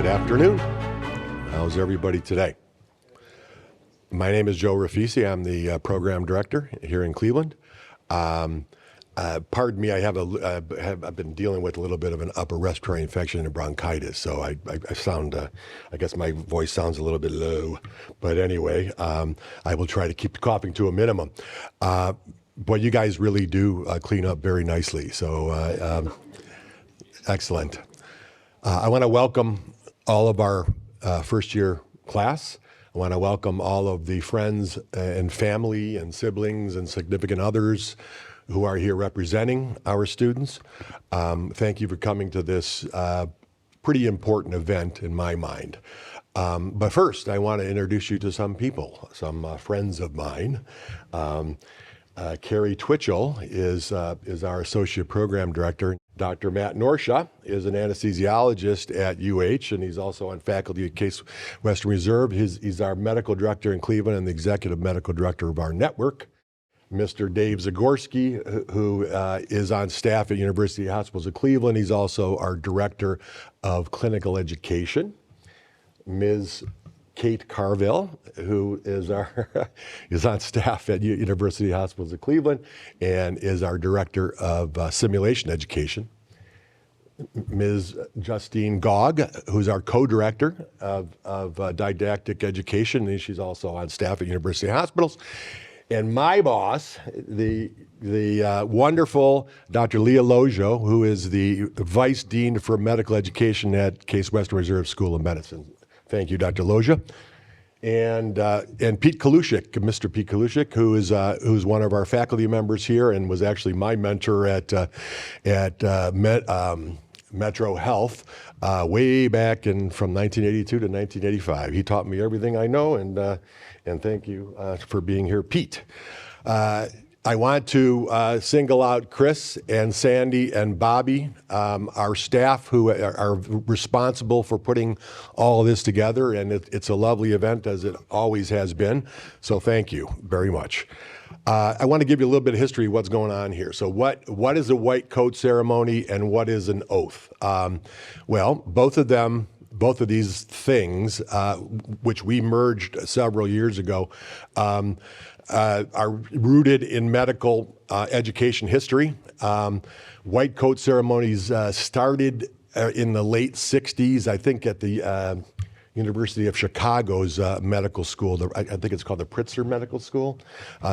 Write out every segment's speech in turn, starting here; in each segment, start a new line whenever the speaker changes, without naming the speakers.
Good afternoon. How's everybody today? My name is Joe Rafisi. I'm the program director here in Cleveland. Pardon me, I've been dealing with a little bit of an upper respiratory infection and bronchitis, so I sound, I guess my voice sounds a little bit low. But anyway, I will try to keep the coughing to a minimum. But you guys really do clean up very nicely, so excellent. I want to welcome all of our first year class. I want to welcome all of the friends and family and siblings and significant others who are here representing our students. Thank you for coming to this pretty important event in my mind. But first, I want to introduce you to some people, some friends of mine. Carrie Twitchell is our Associate Program Director. Dr. Matt Norsha is an anesthesiologist at UH, and he's also on faculty at Case Western Reserve. He's our Medical Director in Cleveland and the Executive Medical Director of our network. Mr. Dave Zagorski, who is on staff at University Hospitals of Cleveland. He's also our Director of Clinical Education. Ms. Kate Carville, who is is on staff at University Hospitals of Cleveland and is our Director of Simulation Education. Ms. Justine Gogg, who's our co-director of Didactic Education, and she's also on staff at University Hospitals. And my boss, the wonderful Dr. Leah Lojo, who is the Vice Dean for Medical Education at Case Western Reserve School of Medicine. Thank you, Dr. Loja. And Pete Kalushik, Mr. Pete Kalushik, who's one of our faculty members here and was actually my mentor at Metro Health way back from 1982 to 1985. He taught me everything I know, and thank you for being here, Pete. I want to single out Chris and Sandy and Bobby, our staff who are responsible for putting all of this together, and it's a lovely event as it always has been, so thank you very much. I want to give you a little bit of history of what's going on here. So what is a white coat ceremony and what is an oath? Well, both of these things, which we merged several years ago, are rooted in medical education history. White coat ceremonies started in the late 60s, I think at the University of Chicago's medical school. I think it's called the Pritzker Medical School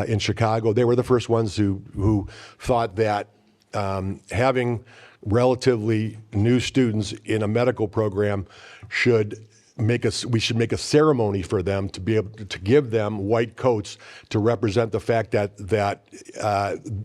in Chicago. They were the first ones who thought that having relatively new students in a medical program we should make a ceremony for them to be able to give them white coats to represent the fact that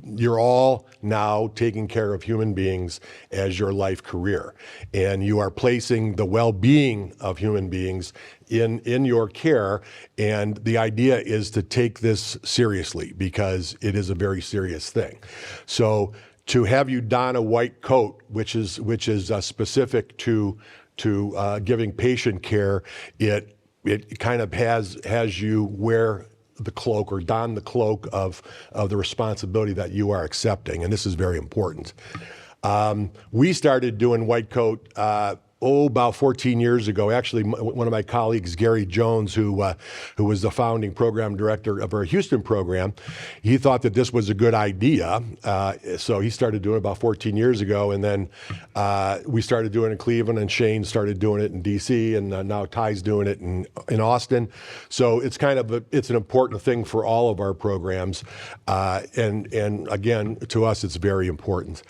you're all now taking care of human beings as your life career, and you are placing the well-being of human beings in your care. And the idea is to take this seriously because it is a very serious thing. So to have you don a white coat, which is specific to giving patient care, it kind of has you wear the cloak or don the cloak of the responsibility that you are accepting, and this is very important. We started doing white coat about 14 years ago. Actually, one of my colleagues, Gary Jones, who was the founding program director of our Houston program, he thought that this was a good idea. So he started doing it about 14 years ago, and then we started doing it in Cleveland, and Shane started doing it in DC, and now Ty's doing it in Austin. So it's it's an important thing for all of our programs, and again, to us, it's very important.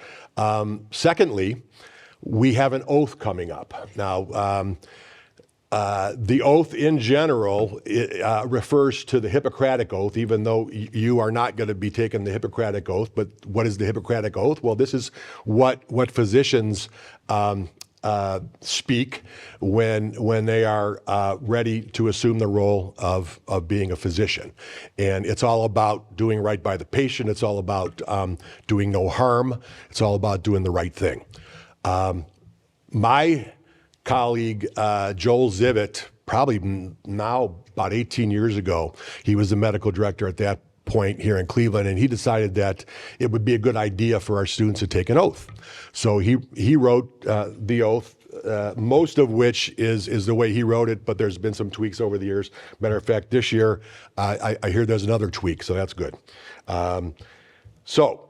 Secondly, we have an oath coming up. Now, the oath in general refers to the Hippocratic Oath, even though you are not going to be taking the Hippocratic Oath. But what is the Hippocratic Oath? Well, this is what physicians speak when they are ready to assume the role of being a physician. And it's all about doing right by the patient. It's all about doing no harm. It's all about doing the right thing. My colleague, Joel Zivit, probably now about 18 years ago, he was the medical director at that point here in Cleveland, and he decided that it would be a good idea for our students to take an oath. So he wrote the oath most of which is the way he wrote it, but there's been some tweaks over the years. Matter of fact, this year, I hear there's another tweak, so that's good. So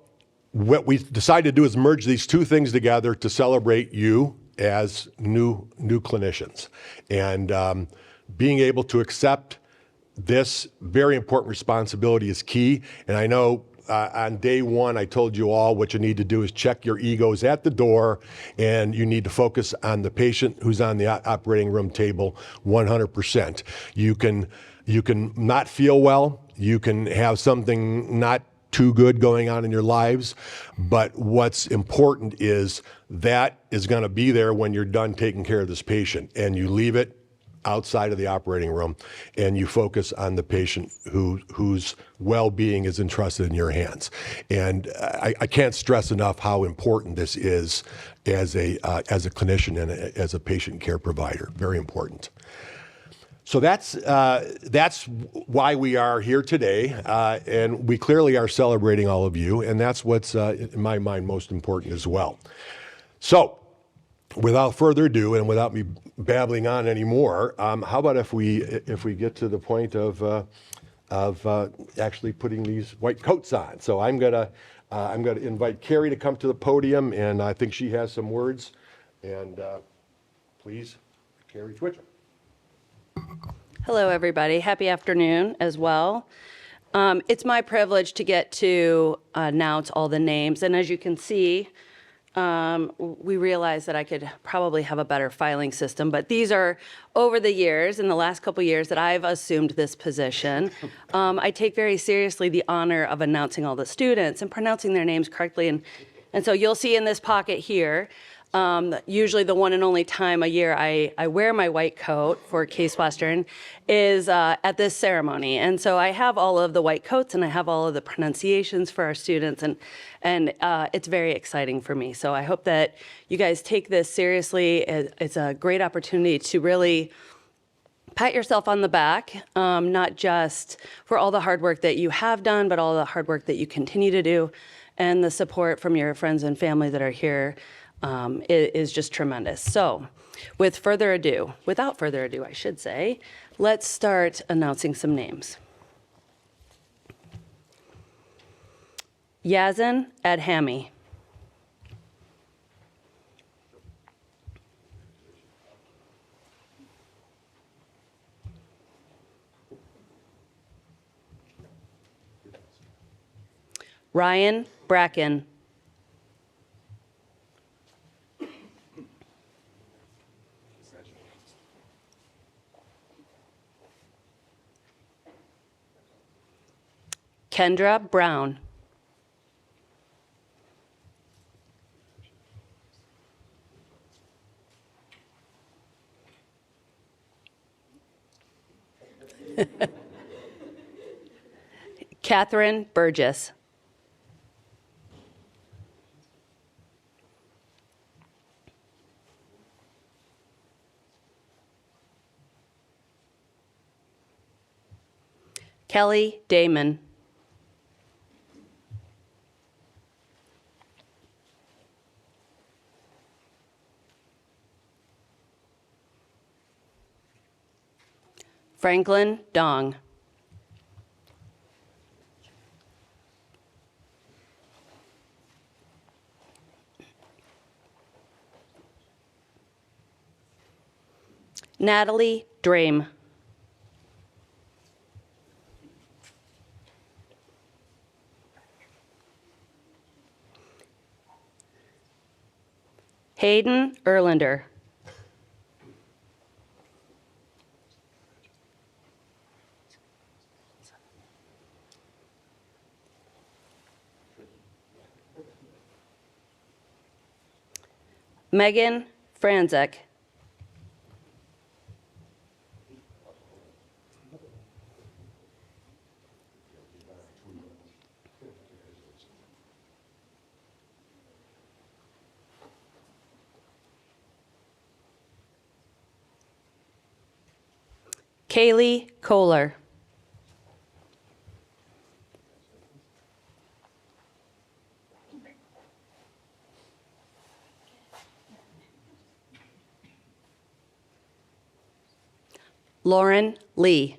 what we decided to do is merge these two things together to celebrate you as new clinicians. And being able to accept this very important responsibility is key. And I know on day one, I told you all what you need to do is check your egos at the door, and you need to focus on the patient who's on the operating room table 100%. You can not feel well. You can have something not too good going on in your lives, but what's important is that is going to be there when you're done taking care of this patient, and you leave it outside of the operating room, and you focus on the patient whose well-being is entrusted in your hands. And I can't stress enough how important this is as a clinician and as a patient care provider. Very important. So that's why we are here today, and we clearly are celebrating all of you, and that's what's in my mind most important as well. So, without further ado, and without me babbling on anymore, how about if we get to the point of actually putting these white coats on? So I'm gonna invite Carrie to come to the podium, and I think she has some words. And please, Carrie Twitchell.
Hello, everybody. Happy afternoon as well. It's my privilege to get to announce all the names, and as you can see, we realized that I could probably have a better filing system, but these are over the years, in the last couple of years that I've assumed this position. I take very seriously the honor of announcing all the students and pronouncing their names correctly. And so you'll see in this pocket here, usually the one and only time a year I wear my white coat for Case Western is at this ceremony. And so I have all of the white coats and I have all of the pronunciations for our students, and it's very exciting for me. So I hope that you guys take this seriously. It's a great opportunity to really pat yourself on the back, not just for all the hard work that you have done, but all the hard work that you continue to do, and the support from your friends and family that are here is just tremendous. So without further ado, I should say, let's start announcing some names. Yazin Adhami. Ryan Bracken. Kendra Brown. Catherine Burgess. Kelly Damon. Franklin Dong. Natalie Drame. Hayden Erlander. Megan Franzek. Kaylee Kohler. Lauren Lee.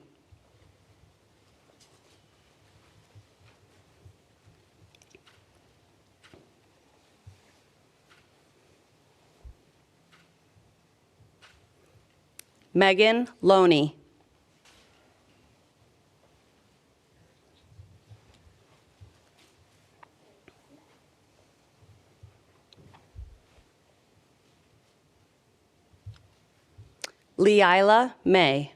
Megan Loney. Leila May.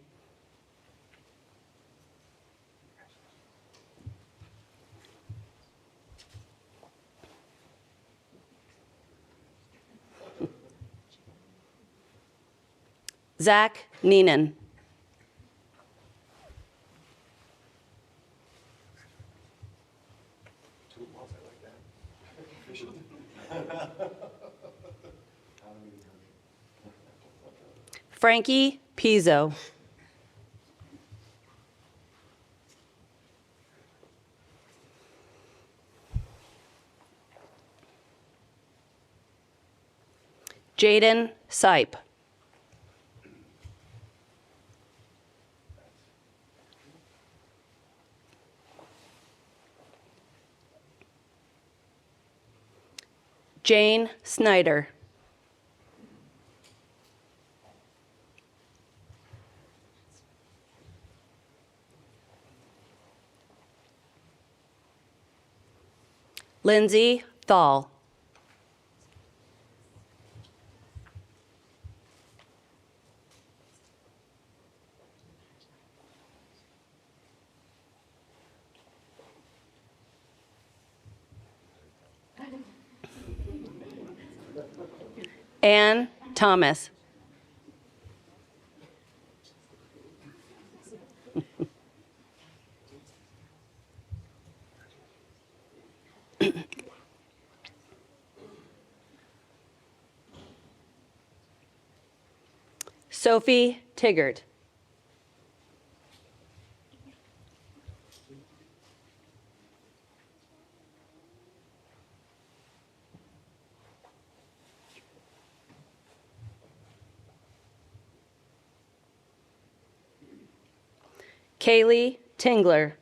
Zach Neenan. Frankie Pizzo. Jaden Sipe. Jane Snyder. Lindsay Thal. Ann Thomas. Sophie Tiggart. Kaylee Tingler.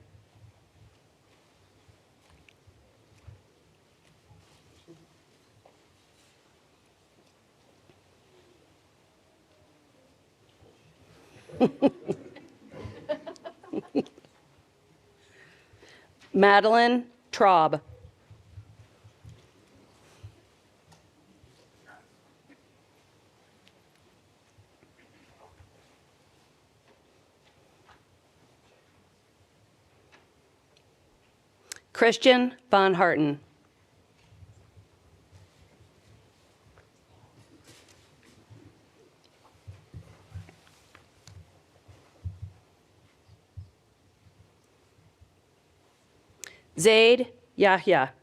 Madeline Traub. Christian Von Harten. Zaid Yahya.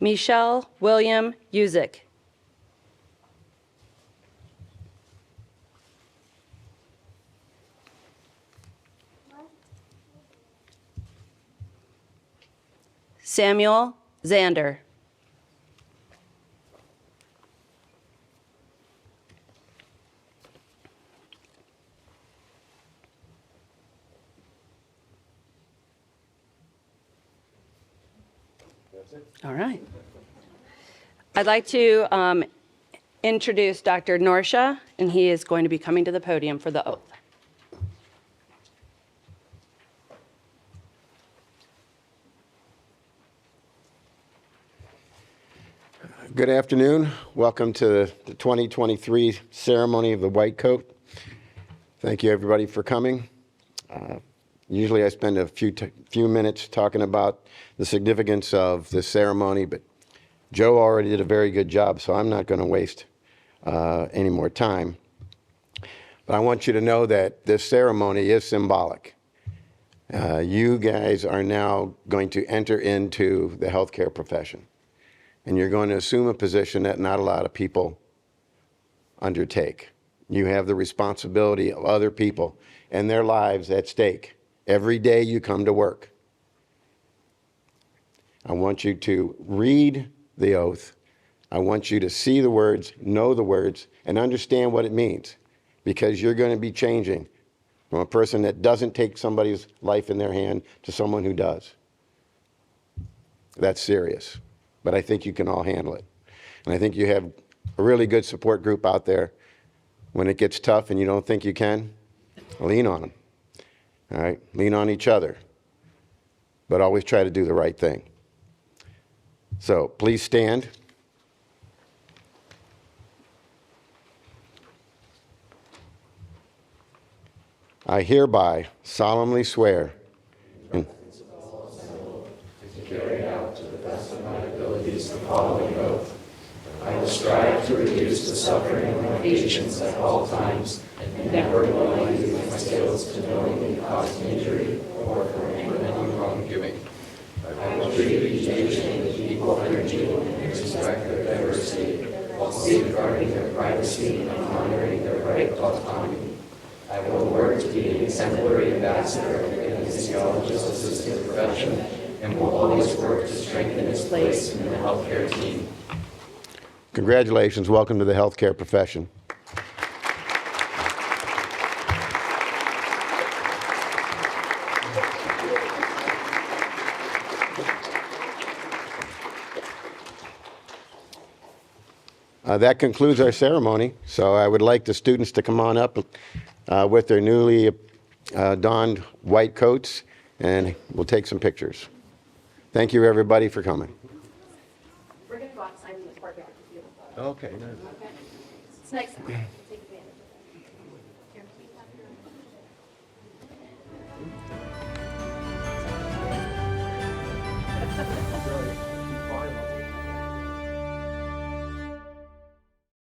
Michelle William Uzick. Samuel Zander. All right. I'd like to introduce Dr. Norsha, and he is going to be coming to the podium for the oath.
Good afternoon. Welcome to the 2023 ceremony of the white coat. Thank you, everybody, for coming. Usually I spend a few minutes talking about the significance of this ceremony, but Joe already did a very good job, so I'm not going to waste any more time. But I want you to know that this ceremony is symbolic. You guys are now going to enter into the healthcare profession, and you're going to assume a position that not a lot of people undertake. You have the responsibility of other people and their lives at stake every day you come to work. I want you to read the oath. I want you to see the words, know the words, and understand what it means, because you're going to be changing from a person that doesn't take somebody's life in their hand to someone who does. That's serious, but I think you can all handle it. And I think you have a really good support group out there. When it gets tough and you don't think you can, lean on them. All right? Lean on each other, but always try to do the right thing. So please stand. I hereby solemnly swear
To carry out to the best of my abilities the following oath. I will strive to reduce the suffering of my patients at all times, and never will I use my skills to knowingly cause injury or for any wrongdoing. I will treat each patient with equal energy and respect their diversity, while safeguarding their privacy and honoring their right to autonomy. I will work to be an exemplary ambassador of the anesthesiologist assistant profession, and will always work to strengthen its place in the healthcare team.
congratulations. Welcome to the healthcare profession. That concludes our ceremony. So I would like the students to come on up with their newly donned white coats, and we'll take some pictures. Thank you, everybody, for coming.
We're going to go outside in the courtyard.
Okay.
It's nice.